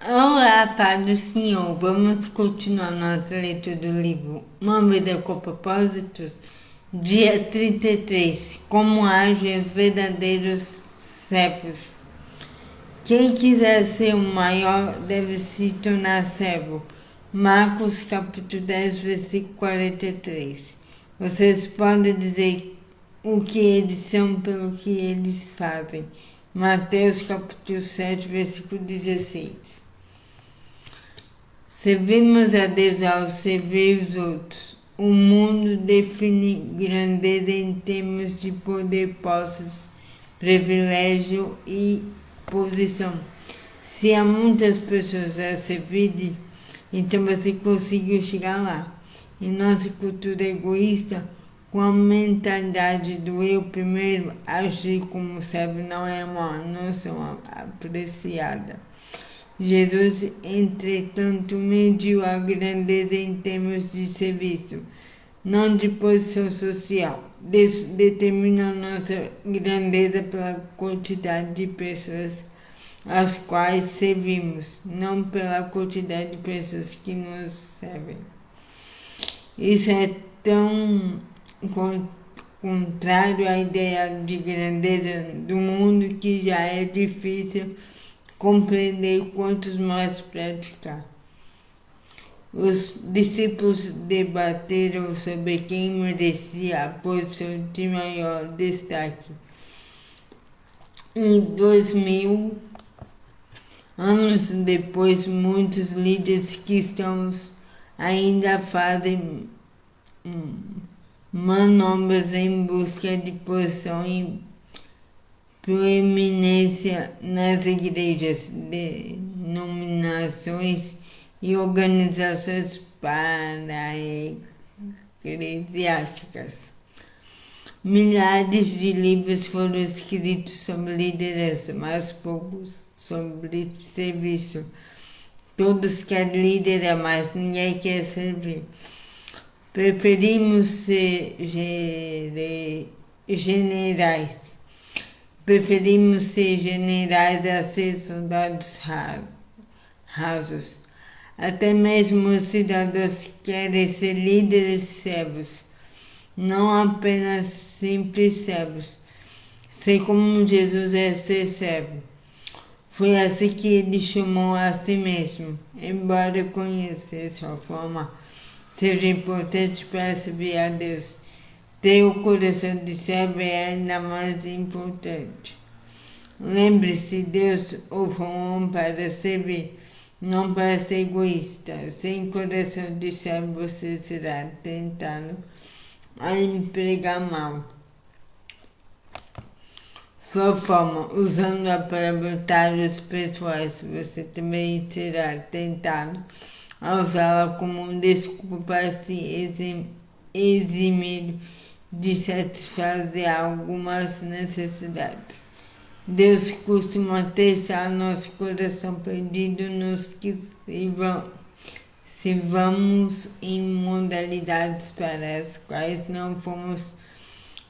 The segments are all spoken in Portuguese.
Olá, Paz do Senhor. Vamos continuar nossa leitura do livro Uma Vida com Propósitos, dia 33. Como agem os verdadeiros servos. Quem quiser ser o maior deve se tornar servo. Marcos capítulo 10, versículo 43. Vocês podem dizer o que eles são pelo que eles fazem. Mateus capítulo 7, versículo 16. Servimos a Deus ao servir os outros. O mundo define grandeza em termos de poder, posses, privilégio e posição. Se há muitas pessoas a servirem, então você conseguiu chegar lá. Em nossa cultura egoísta, com a mentalidade do eu primeiro, agir como servo não é uma noção apreciada. Jesus, entretanto, mediu a grandeza em termos de serviço, não de posição social. Deus determina nossa grandeza pela quantidade de pessoas às quais servimos, não pela quantidade de pessoas que nos servem. Isso é tão contrário à ideia de grandeza do mundo que já é difícil compreender quantos mais praticar. Os discípulos debateram sobre quem merecia a posição de maior destaque. Em 2000 anos depois, muitos líderes cristãos ainda fazem manobras em busca de posição e proeminência nas igrejas, denominações e organizações para-eclesiásticas. Milhares de livros foram escritos sobre liderança, mas poucos sobre serviço. Todos querem liderar, mas ninguém quer servir. Preferimos ser generais. Preferimos ser generais a ser soldados rasos. Até mesmo os cidadãos querem ser líderes servos, não apenas simples servos. Ser como Jesus é ser servo. Foi assim que ele chamou a si mesmo. Embora conhecer sua forma seja importante para servir a Deus, ter o coração de servo é ainda mais importante. Lembre-se, Deus o formou para servir, não para ser egoísta. Sem coração de servo você será tentado a empregar mal sua forma, usando-a para vantagens pessoais. Você também será tentado a usá-la como desculpa para se eximir de satisfazer algumas necessidades. Deus costuma testar nosso coração pedindo-nos que sirvamos em modalidades para as quais não fomos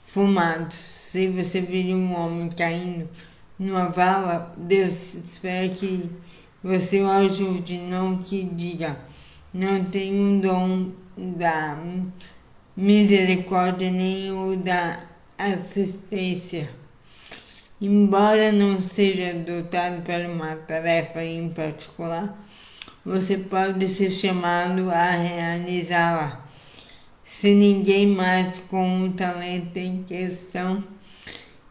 formados. Se você vir um homem caindo numa vala, Deus espera que você o ajude, não que diga: não tenho o dom da misericórdia nem o da assistência. Embora não seja dotado para uma tarefa em particular, você pode ser chamado a realizá-la. Se ninguém mais com o talento em questão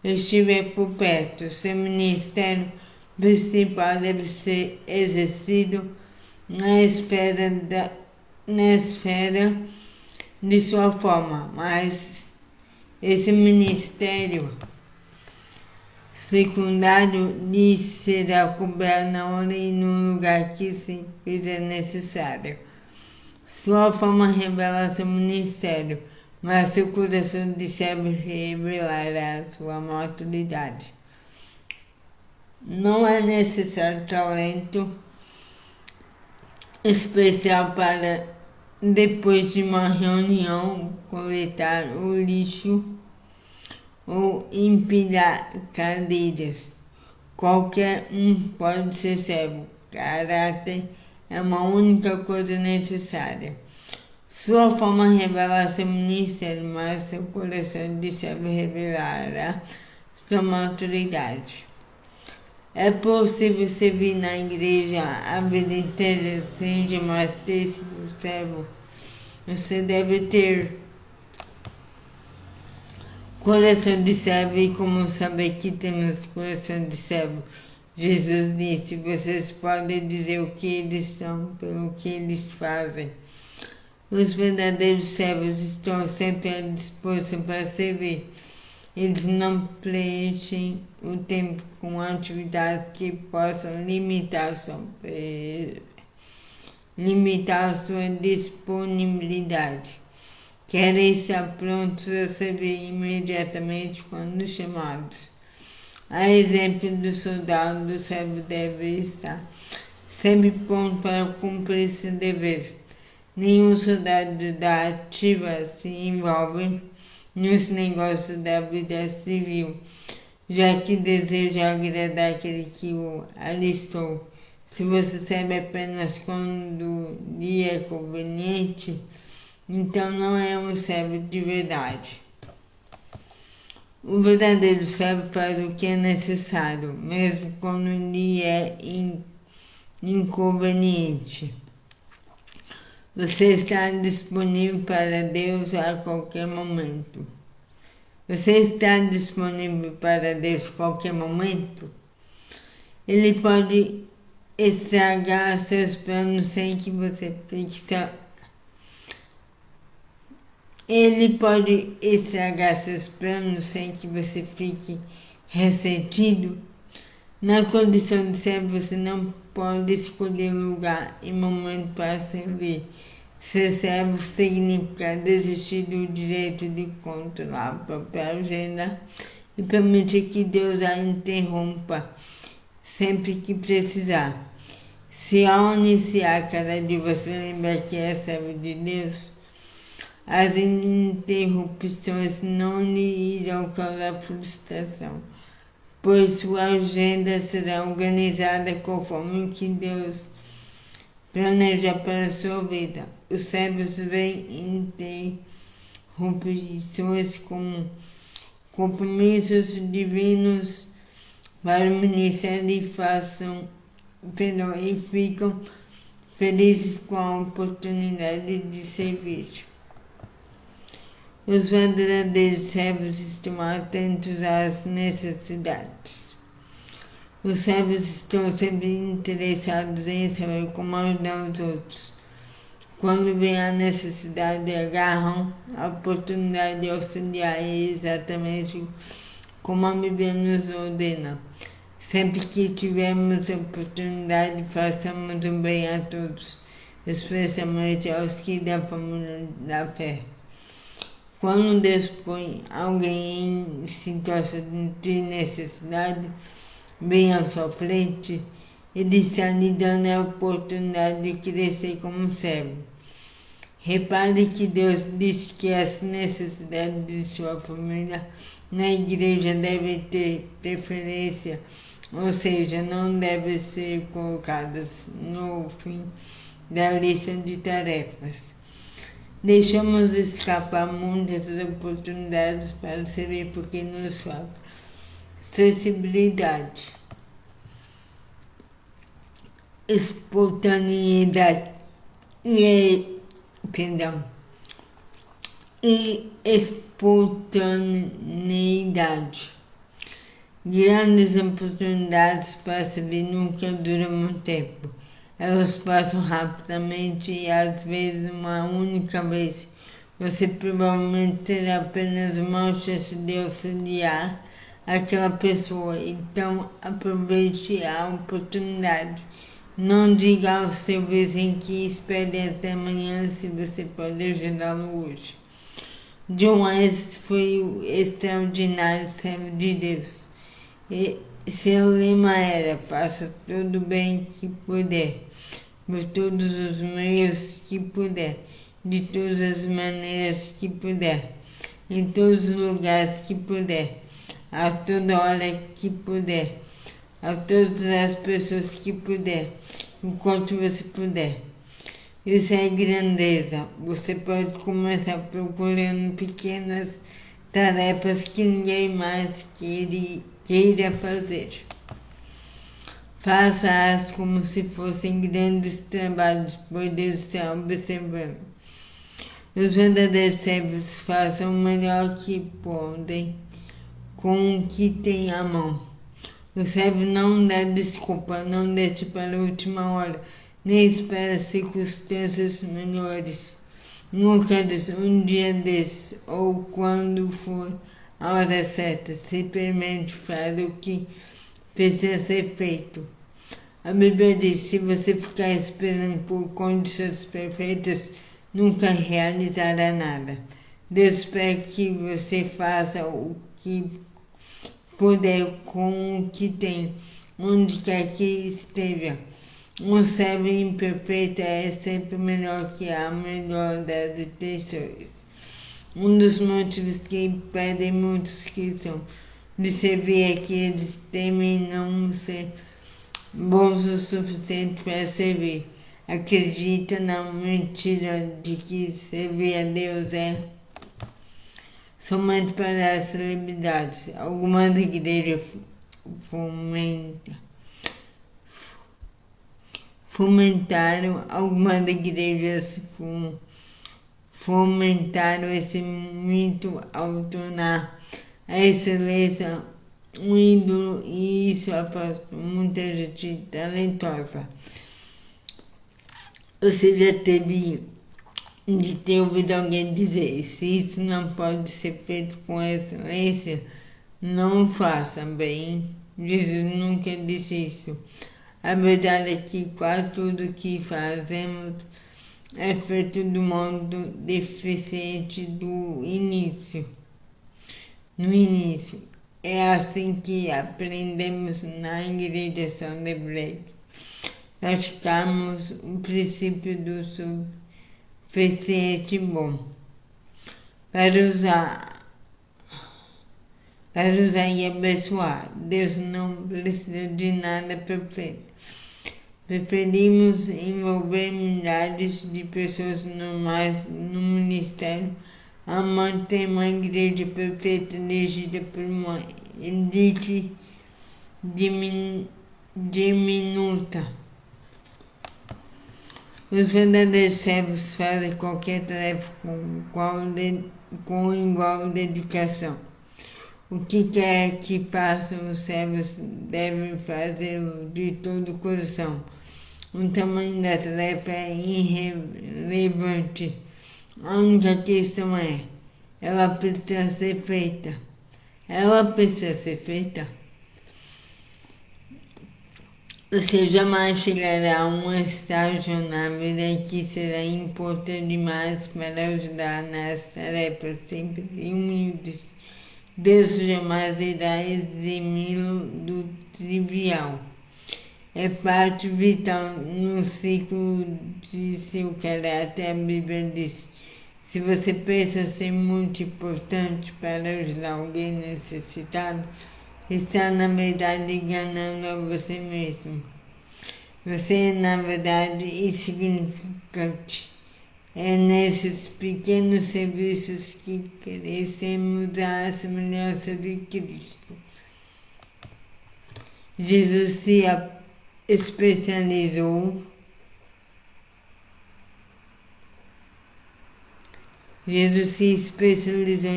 estiver por perto, seu ministério principal deve ser exercido na esfera de sua forma, mas esse ministério secundário lhe será cobrado na hora e no lugar que se fizer necessário. Sua forma revela seu ministério, mas seu coração de servo revelará sua maturidade. Não é necessário talento especial para, depois de uma reunião, coletar o lixo ou empilhar cadeiras. Qualquer um pode ser servo. caráter é uma única coisa necessária. Sua forma revela seu ministério, mas seu coração de servo revelará sua maturidade. É possível servir na igreja a vida inteira sem jamais ter sido servo. Você deve ter coração de servo, e como saber que temos coração de servo? Jesus disse: vocês podem dizer o que eles são pelo que eles fazem. Os verdadeiros servos estão sempre à disposição para servir. Eles não preenchem o tempo com atividades que possam limitar sua disponibilidade. Querem estar prontos a servir imediatamente quando chamados. A exemplo do soldado, o servo deve estar sempre pronto para cumprir seu dever. Nenhum soldado da ativa se envolve nos negócios da vida civil, já que deseja agradar aquele que o alistou. Se você serve apenas quando lhe é conveniente, então não é um servo de verdade. O verdadeiro servo faz o que é necessário, mesmo quando lhe é inconveniente. Você está disponível para Deus a qualquer momento. Você está disponível para Deus a qualquer momento? Ele pode estragar seus planos sem que você fique ressentido. Na condição de servo, você não pode escolher lugar e momento para servir. Ser servo significa desistir do direito de controlar a própria agenda e permitir que Deus a interrompa sempre que precisar. Se ao iniciar cada dia você lembrar que é servo de Deus, as interrupções não lhe irão causar frustração, pois sua agenda será organizada conforme o que Deus planeja para a sua vida. Os servos veem interrupções como compromissos divinos para o ministério e ficam felizes com a oportunidade de servir. Os verdadeiros servos estão atentos às necessidades. Os servos estão sempre interessados em saber como ajudar os outros. Quando vem a necessidade, agarram a oportunidade de auxiliar exatamente como a Bíblia nos ordena. Sempre que tivermos a oportunidade, façamos o bem a todos, especialmente aos que da família da fé. Quando Deus põe alguém em situação de necessidade bem à sua frente, Ele está lhe dando a oportunidade de crescer como servo. Repare que Deus diz que as necessidades de sua família na igreja devem ter preferência, ou seja, não devem ser colocadas no fim da lista de tarefas. Deixamos escapar muitas oportunidades para servir porque nos falta sensibilidade, espontaneidade e espontaneidade. Grandes oportunidades para servir nunca duram muito tempo. Elas passam rapidamente e às vezes uma única vez. Você provavelmente terá apenas uma chance de auxiliar aquela pessoa, então aproveite a oportunidade. Não diga ao seu vizinho que espere até amanhã se você pode ajudá-lo hoje. John Wesley foi o extraordinário servo de Deus. E seu lema era: faça todo o bem que puder, por todos os meios que puder, de todas as maneiras que puder, em todos os lugares que puder, a toda hora que puder. a todas as pessoas que puder, o quanto você puder. Isso é grandeza. Você pode começar procurando pequenas tarefas que ninguém mais queira fazer. Faça-as como se fossem grandes trabalhos, pois Deus está observando. Os verdadeiros servos façam o melhor que podem com o que tem à mão. O servo não dá desculpa, não deixa para a última hora, nem espera circunstâncias melhores. Nunca diz um dia desses, ou quando for a hora certa, simplesmente faz o que precisa ser feito. A Bíblia diz, se você ficar esperando por condições perfeitas, nunca realizará nada. Deus espera que você faça o que puder com o que tem, onde quer que esteja. Um servo imperfeito é sempre melhor que a melhor das intenções. Um dos motivos que impedem muitos cristãos de servir é que eles temem não ser bons o suficiente para servir. Acredita na mentira de que servir a Deus é somente para as celebridades. Algumas igrejas fomentaram esse mito ao tornar a excelência um ídolo, e isso afastou muita gente talentosa. Você já teve de ter ouvido alguém dizer, se isso não pode ser feito com excelência, não faça bem. Jesus nunca disse isso. A verdade é que quase tudo que fazemos é feito do modo deficiente no início. É assim que aprendemos na igreja Sonderbreak. Praticamos o princípio do suficiente bom. Para usar e abençoar, Deus não precisa de nada perfeito. Preferimos envolver milhares de pessoas normais no ministério a manter uma igreja perfeita dirigida por uma elite diminuta. Os verdadeiros servos fazem qualquer tarefa com igual dedicação. O que quer que façam os servos devem fazê-lo de todo o coração. O tamanho da tarefa é irrelevante. A única questão é, ela precisa ser feita. Você jamais chegará a um estágio na vida que será importante demais para ajudar nas tarefas sempre humildes. Deus jamais irá eximi-lo do trivial. É parte vital no ciclo de seu caráter. A Bíblia diz, se você pensa ser muito importante para ajudar alguém necessitado, está na verdade enganando a você mesmo. Você é na verdade insignificante. É nesses pequenos serviços que crescemos à semelhança de Cristo. Jesus se especializou Jesus se especializou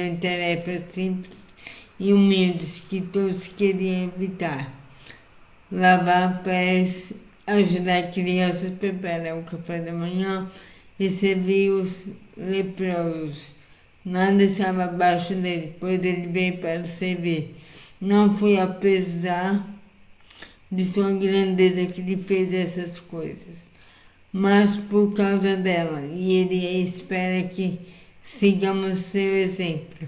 em tarefas simples e humildes que todos queriam evitar. Lavar pés, ajudar crianças a preparar o café da manhã e servir os leprosos. Nada estava abaixo dele, pois ele veio para servir. Não foi apesar de sua grandeza que ele fez essas coisas, mas por causa dela, e ele espera que sigamos seu exemplo.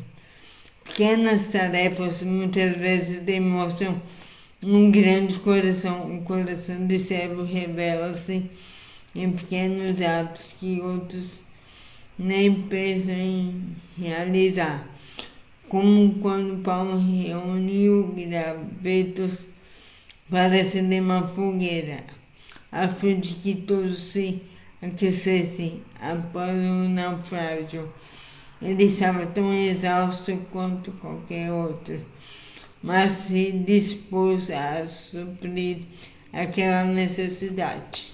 Pequenas tarefas muitas vezes demonstram um grande coração. O coração de servo revela-se em pequenos atos que outros nem pensam em realizar. como quando Paulo reuniu gravetos para acender uma fogueira, a fim de que todos se aquecessem após o naufrágio. Ele estava tão exausto quanto qualquer outro, mas se dispôs a suprir aquela necessidade.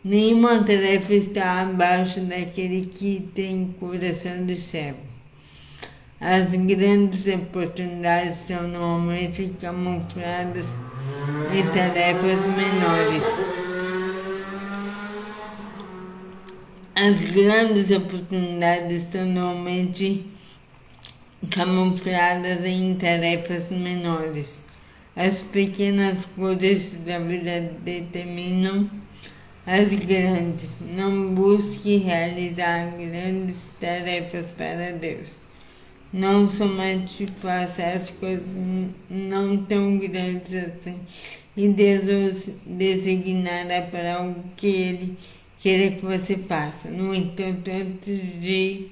Nenhuma tarefa está abaixo daquele que tem coração de servo. As grandes oportunidades são normalmente camufladas em tarefas menores. As grandes oportunidades são normalmente camufladas em tarefas menores. As pequenas coisas da vida determinam as grandes. Não busque realizar grandes tarefas para Deus. Não somente faça as coisas não tão grandes assim, e Deus os designará para o que Ele quer que você faça. No entanto, antes de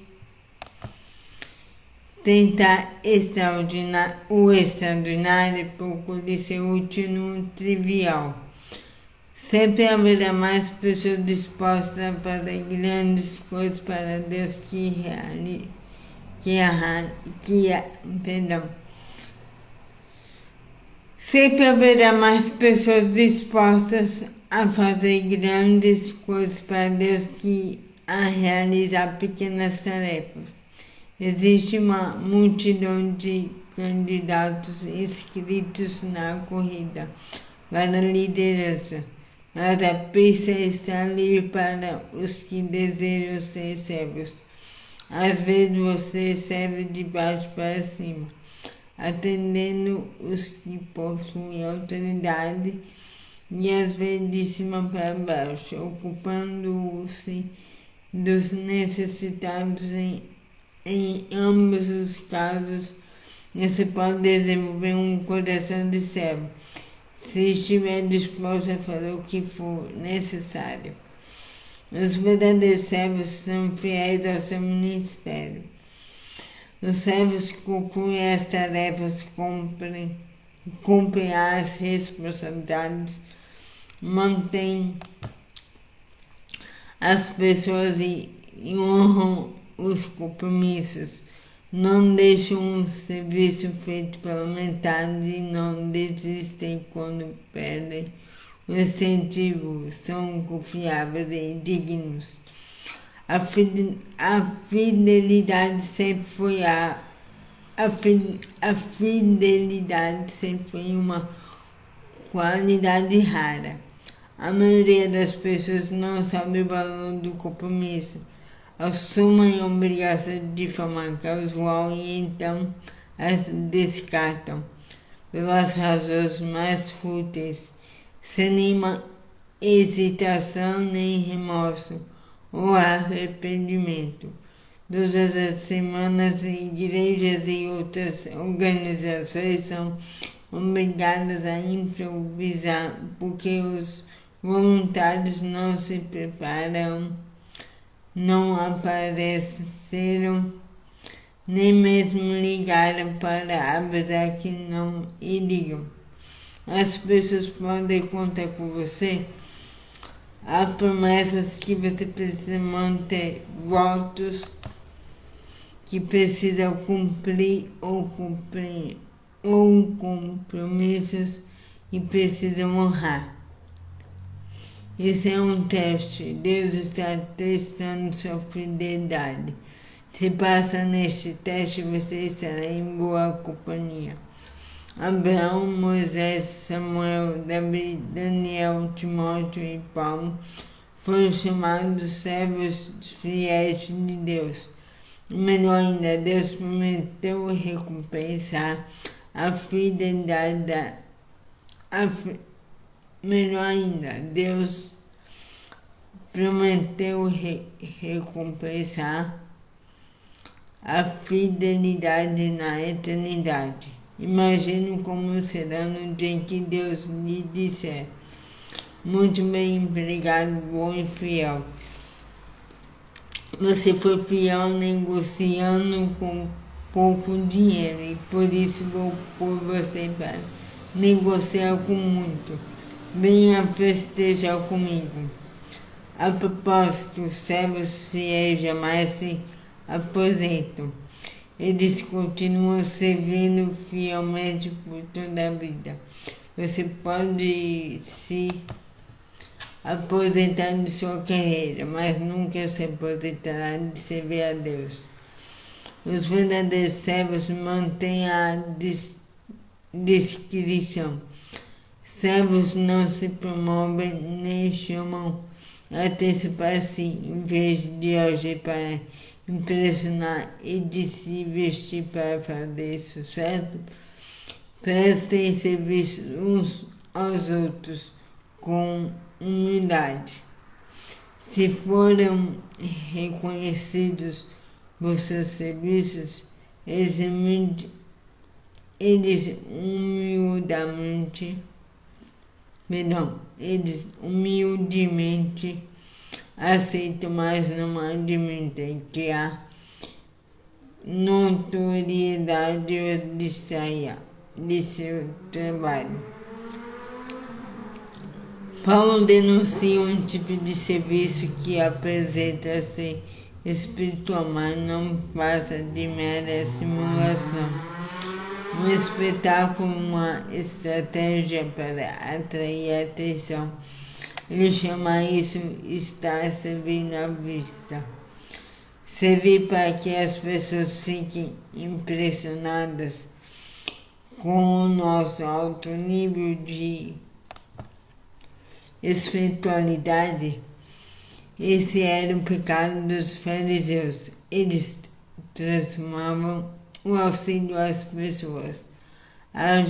tentar o extraordinário, procure ser útil no trivial. Sempre haverá mais pessoas dispostas a fazer grandes coisas para Deus Sempre haverá mais pessoas dispostas a fazer grandes coisas para Deus que a realizar pequenas tarefas. Existe uma multidão de candidatos inscritos na corrida para a liderança, mas a pista está livre para os que desejam ser servos. Às vezes você serve de baixo para cima, atendendo os que possuem autoridade, e às vezes de cima para baixo, ocupando-se dos necessitados. Em ambos os casos, você pode desenvolver um coração de servo, se estiver disposto a fazer o que for necessário. Os verdadeiros servos são fiéis ao seu ministério. Os servos concluem as tarefas, cumprem as responsabilidades, mantêm as pessoas e honram os compromissos. Não deixam um serviço feito pela metade e não desistem quando perdem o incentivo. São confiáveis e dignos. A fidelidade sempre foi uma qualidade rara. A maioria das pessoas não sabe o valor do compromisso. Assumem a obrigação de forma casual e então as descartam pelas razões mais fúteis, sem nenhuma hesitação nem remorso ou arrependimento. Todas as semanas, igrejas e outras organizações são obrigadas a improvisar porque os voluntários não se preparam, não apareceram, nem mesmo ligaram para avisar que não iriam. As pessoas podem contar com você. Há promessas que você precisa manter, votos que precisa cumprir ou compromissos que precisam honrar. Esse é um teste. Deus está testando sua fidelidade. Se passa neste teste, você estará em boa companhia. Abraão, Moisés, Samuel, Davi, Daniel, Timóteo e Paulo foram chamados servos fiéis de Deus. Melhor ainda, Deus prometeu recompensar a fidelidade Deus prometeu recompensar a fidelidade na eternidade. Imagine como será no dia em que Deus lhe disser: muito bem empregado, bom e fiel. Você foi fiel negociando com pouco dinheiro e por isso vou pôr você para negociar com muito. Venha festejar comigo. A propósito, os servos fiéis jamais se aposentam. Eles continuam servindo fielmente por toda a vida. Você pode se aposentar de sua carreira, mas nunca se aposentará de servir a Deus. Os verdadeiros servos mantêm a discrição. Servos não se promovem nem chamam atenção para si, em vez de agir para impressionar e de se vestir para fazer sucesso. Prestem serviço uns aos outros com humildade. Se foram reconhecidos por seus serviços, eles humildemente aceitam, mas não admitem que a notoriedade os distraia de seu trabalho. Paulo denuncia um tipo de serviço que apresenta-se espiritual, mas não passa de mera simulação. Um espetáculo, uma estratégia para atrair a atenção. Ele chama isso estar servindo à vista. Servir para que as pessoas fiquem impressionadas com o nosso alto nível de espiritualidade. Esse era o pecado dos fariseus. Eles transformavam o auxílio às pessoas, a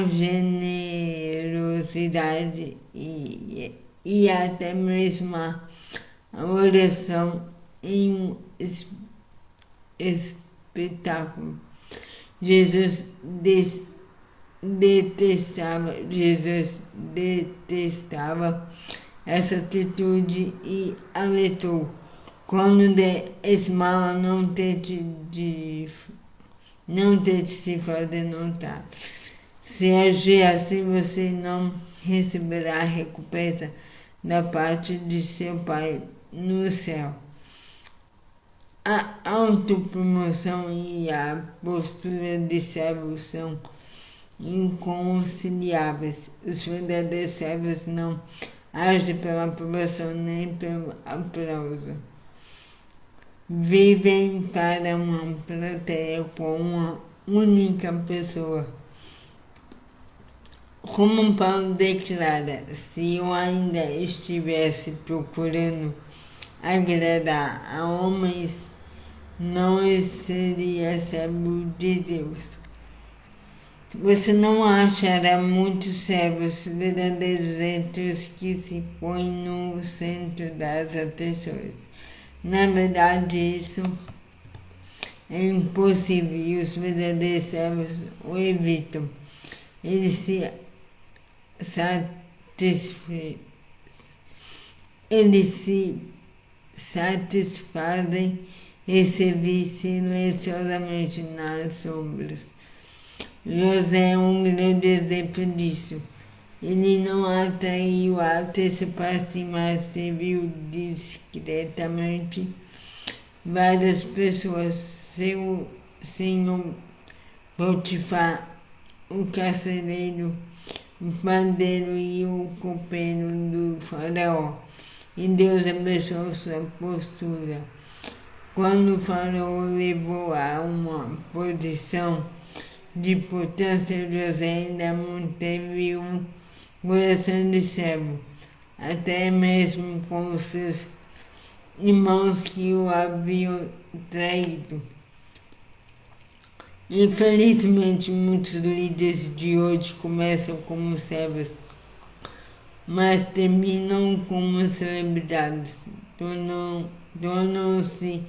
generosidade e até mesmo a oração em um espetáculo. Jesus detestava essa atitude e alertou: quando der esmola, não tente se fazer notar. Se agir assim, você não receberá a recompensa da parte de seu Pai no céu. A autopromoção e a postura de servo são inconciliáveis. Os verdadeiros servos não agem pela aprovação nem pelo aplauso. Vivem para uma plateia com uma única pessoa. Como Paulo declara, se eu ainda estivesse procurando agradar a homens, não seria servo de Deus. Você não achará muitos servos verdadeiros entre os que se põem no centro das atenções. Na verdade, isso é impossível e os verdadeiros servos o evitam. Eles se satisfazem em servir silenciosamente nas sombras. José é um grande exemplo disso. Ele não atraiu a atenção para si, mas serviu discretamente várias pessoas. Seu senhor Potifar, o carcereiro, o padeiro e o copeiro do faraó. E Deus abençoou sua postura. Quando o faraó levou a uma posição de importância, José ainda manteve um coração de servo, até mesmo com os seus irmãos que o haviam traído. Infelizmente, muitos líderes de hoje começam como servos, mas terminam como celebridades, tornam-se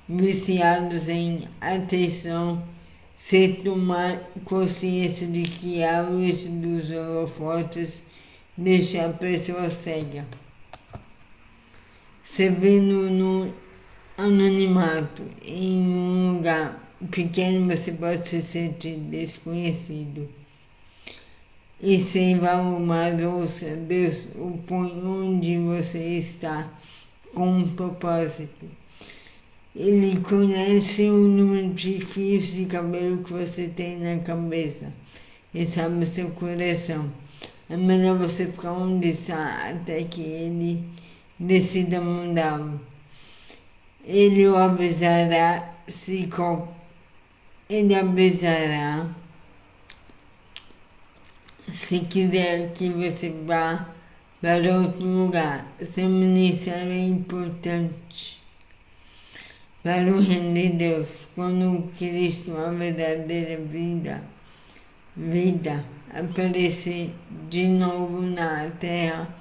viciados em atenção, sem tomar consciência de que a luz dos holofotes deixa a pessoa cega. Servindo no anonimato. Em um lugar pequeno você pode se sentir desconhecido e sem valor, mas ouça, Deus o põe onde você está com um propósito. Ele conhece o número de fios de cabelo que você tem na cabeça e sabe o seu coração. É melhor você ficar onde está até que ele decida mudá-lo. Ele o avisará se quiser que você vá para outro lugar. Seu ministério é importante para o reino de Deus. Quando Cristo, a verdadeira vida aparecer de novo na terra,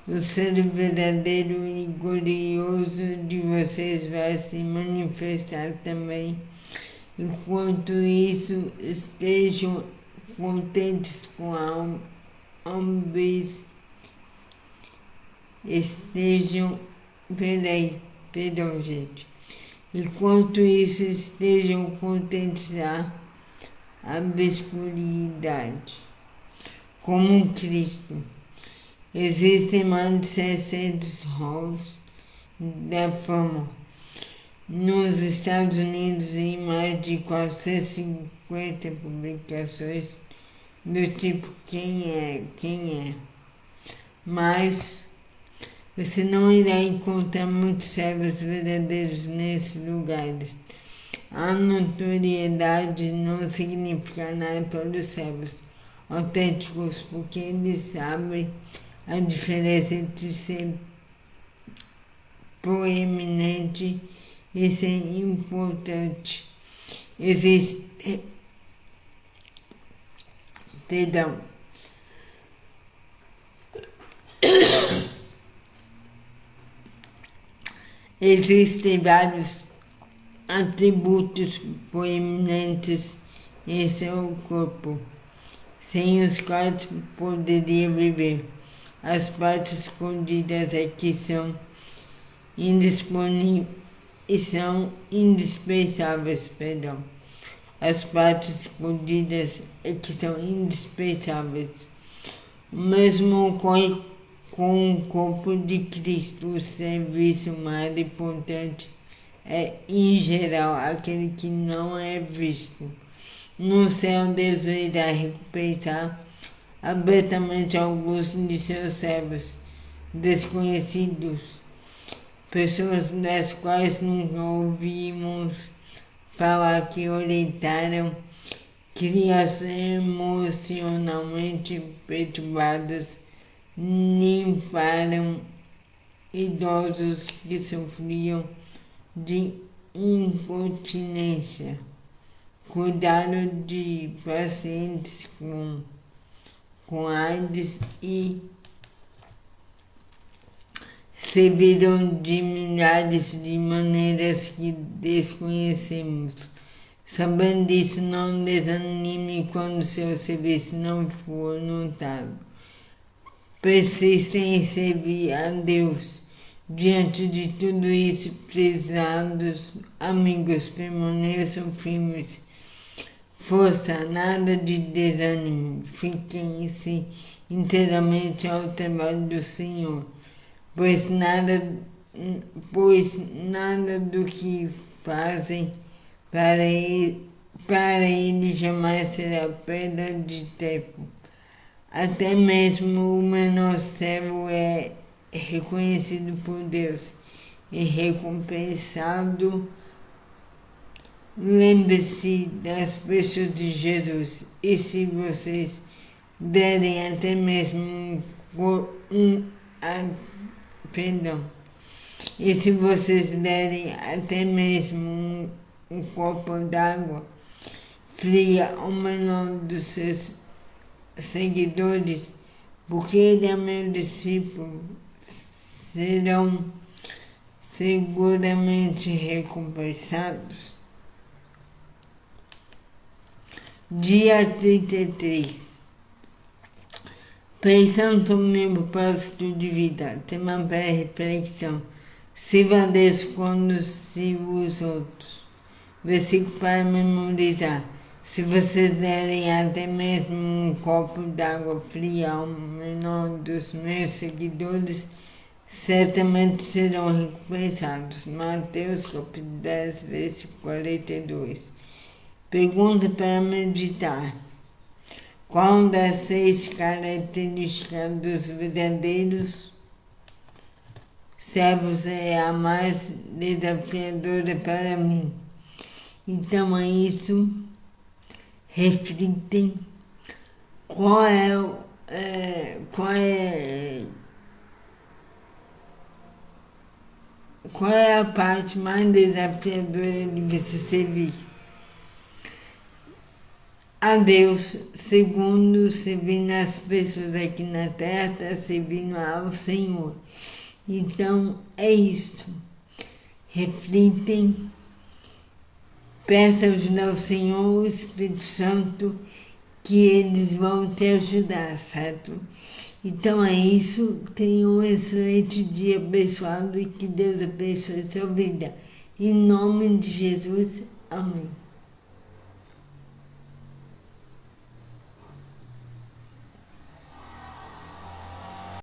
o ser verdadeiro e glorioso de vocês vai se manifestar também. Enquanto isso, estejam contentes com a ambição. Perdão, gente. Enquanto isso, estejam contentes a obscuridade, como Cristo. Existem mais de 600 halls da fama nos Estados Unidos e mais de 450 publicações do tipo quem é. Mas você não irá encontrar muitos servos verdadeiros nesses lugares. A notoriedade não significa nada para os servos autênticos, porque eles sabem a diferença entre ser proeminente e ser importante. Existem vários atributos proeminentes em seu corpo, sem os quais poderia viver. As partes escondidas aqui são indispensáveis. As partes escondidas aqui são indispensáveis. O mesmo ocorre com o corpo de Cristo. O serviço mais importante é, em geral, aquele que não é visto. No céu, Deus irá recompensar abertamente alguns de seus servos desconhecidos, pessoas das quais nunca ouvimos falar, que orientaram crianças emocionalmente perturbadas, limparam idosos que sofriam de incontinência, cuidaram de pacientes com AIDS e serviram de milhares de maneiras que desconhecemos. Sabendo disso, não desanime quando seu serviço não for notado. Persista em servir a Deus. Diante de tudo isso, prezados amigos, permaneçam firmes. Força, nada de desânimo. Fiquem-se inteiramente ao trabalho do Senhor, pois nada do que fazem para ele jamais será perda de tempo. Até mesmo o menor servo é reconhecido por Deus e recompensado. Lembre-se das pessoas de Jesus, e se vocês derem até mesmo e se vocês derem até mesmo um copo d'água fria ao menor dos seus seguidores, porque ele é meu discípulo, serão seguramente recompensados. Dia 33. Pensando sobre meu propósito de vida, tema para reflexão. Sirva a Deus quando sirva os outros. Versículo para memorizar. Se vocês derem até mesmo um copo d'água fria ao menor dos meus seguidores, certamente serão recompensados. Mateus capítulo 10, versículo 42. Pergunta para meditar. Qual das 6 características dos verdadeiros servos é a mais desafiadora para mim? Então é isso. Reflitem qual é a parte mais desafiadora de você servir a Deus. Segundo, servindo as pessoas aqui na terra, está servindo ao Senhor. Então é isso. Reflitem. Peça ajuda ao Senhor, o Espírito Santo, que eles vão te ajudar, certo? Então é isso. Tenha um excelente dia abençoado e que Deus abençoe a sua vida. Em nome de Jesus, amém.